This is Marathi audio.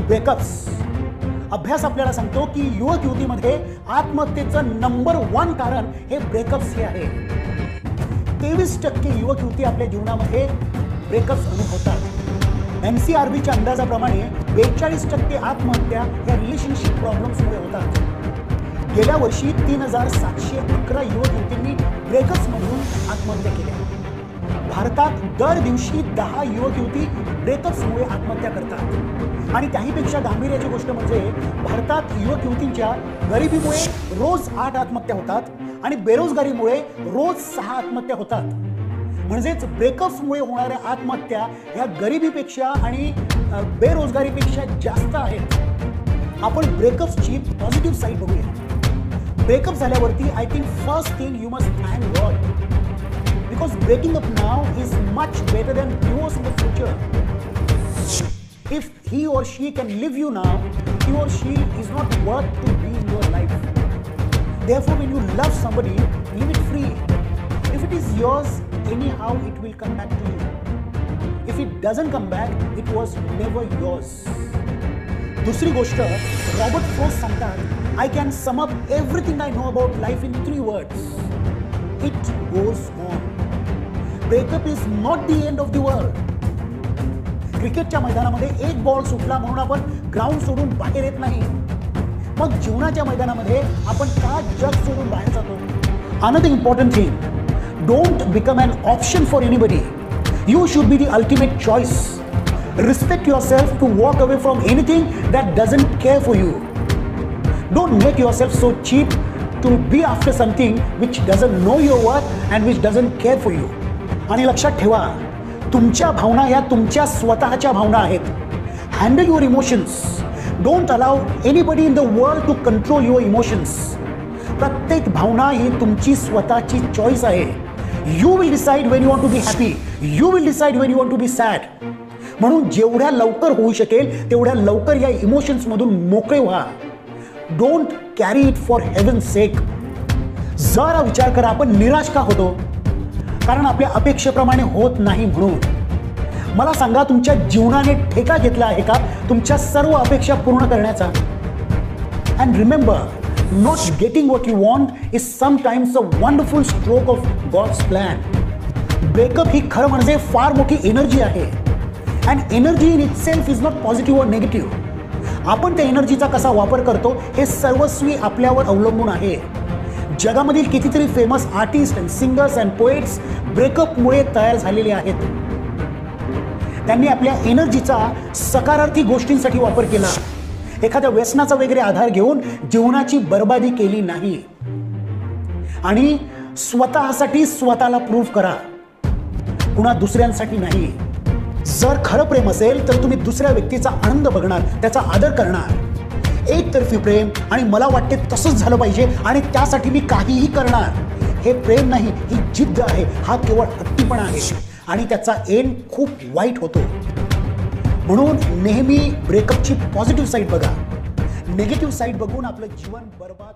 ब्रेकअप्स. अभ्यास आपल्याला सांगतो की युवक युवतीमध्ये आत्महत्येचं नंबर 1 कारण हे ब्रेकअप्स हे आहे. 23% युवक युवती आपल्या जीवनामध्ये ब्रेकअप्स अनुभवतात. NCRBच्या अंदाजाप्रमाणे 42% आत्महत्या या रिलेशनशिप प्रॉब्लेम्समुळे होतात. गेल्या वर्षी 3711 युवक युवतींनी ब्रेकअप्समधून आत्महत्या केल्या. भारतात दर दिवशी 10 युवक युवती ब्रेकअप्समुळे आत्महत्या करतात. आणि त्याहीपेक्षा गांभीर्याची गोष्ट म्हणजे भारतात युवक युवतींच्या गरिबीमुळे रोज 8 आत्महत्या होतात आणि बेरोजगारीमुळे रोज 6 आत्महत्या होतात. म्हणजेच ब्रेकअप्समुळे होणाऱ्या आत्महत्या ह्या गरिबीपेक्षा आणि बेरोजगारीपेक्षा जास्त आहेत. आपण ब्रेकअप्सची पॉझिटिव्ह साईड बघूया. ब्रेकअप झाल्यावरती I think first thing you must thank God, because breaking up now is much better than divorce in the future. If he or she can live you now, he or she is not worth to be in your life. Therefore, when you love somebody, leave it free. If it is yours, anyhow it will come back to you. If it doesn't come back, it was never yours. दुसरी गोष्ट, रॉबर्ट फ्रॉस्ट सांगतात, I can sum up everything I know about life in 3 words. It goes on. Breakup is not the end of the world. क्रिकेटच्या मैदानामध्ये एक बॉल सुटला म्हणून आपण ग्राउंड सोडून बाहेर येत नाही. मग जीवनाच्या मैदानामध्ये आपण का जग सोडून बाहेर जातो? Another important thing, don't become an option for anybody. You should be the ultimate choice. Respect yourself to walk away from anything that doesn't care for you. Don't make yourself so cheap to be after something which doesn't know your worth and which doesn't care for you. आणि लक्षात ठेवा, तुमच्या भावना या तुमच्या स्वतःच्या भावना आहेत. Handle your emotions. Don't allow anybody in the world to control your emotions. प्रत्येक भावना ही तुमची स्वतःची चॉईस आहे. You will decide when you want to be happy. You will decide when you want to be sad. म्हणून जेवढ्या लवकर होऊ शकेल तेवढ्या लवकर या इमोशन्समधून मोकळे व्हा. Don't carry it for heaven's sake. जरा विचार करा, आपण निराश का होतो? कारण आपल्या अपेक्षेप्रमाणे होत नाही म्हणून. मला सांगा, तुमच्या जीवनाने ठेका घेतला आहे का तुमच्या सर्व अपेक्षा पूर्ण करण्याचा? And remember, not getting what you want is sometimes a wonderful stroke of God's plan. Breakup ही खरं म्हणजे फार मोठी एनर्जी आहे. And energy in itself is not positive और निगेटिव्ह. आपण त्या एनर्जीचा कसा वापर करतो हे सर्वस्वी आपल्यावर अवलंबून आहे. जगामधील कितीतरी famous artist and singers and poets ब्रेकअपमुळे तयार झालेले आहेत. त्यांनी आपल्या एनर्जीचा सकारार्थी गोष्टींसाठी वापर केला. एखाद्या व्यसनाचा वगैरे आधार घेऊन जीवनाची बर्बादी केली नाही. आणि स्वतःसाठी स्वतःला प्रूव्ह करा, कुणा दुसऱ्यांसाठी नाही. जर खरं प्रेम असेल तर तुम्ही दुसऱ्या व्यक्तीचा आनंद बघणार, त्याचा आदर करणार. एकतर्फी प्रेम आणि मला वाटते तसंच झालं पाहिजे आणि त्यासाठी मी काहीही करणार, हे प्रेम नाही, ही जिद्द आहे. हा केवळ हट्टीपणा आहे आणि त्याचा एंड खूप वाईट होतो. म्हणून नेहमी ब्रेकअपची पॉझिटिव्ह साईड बघा. निगेटिव्ह साईड बघून आपलं जीवन बर्बाद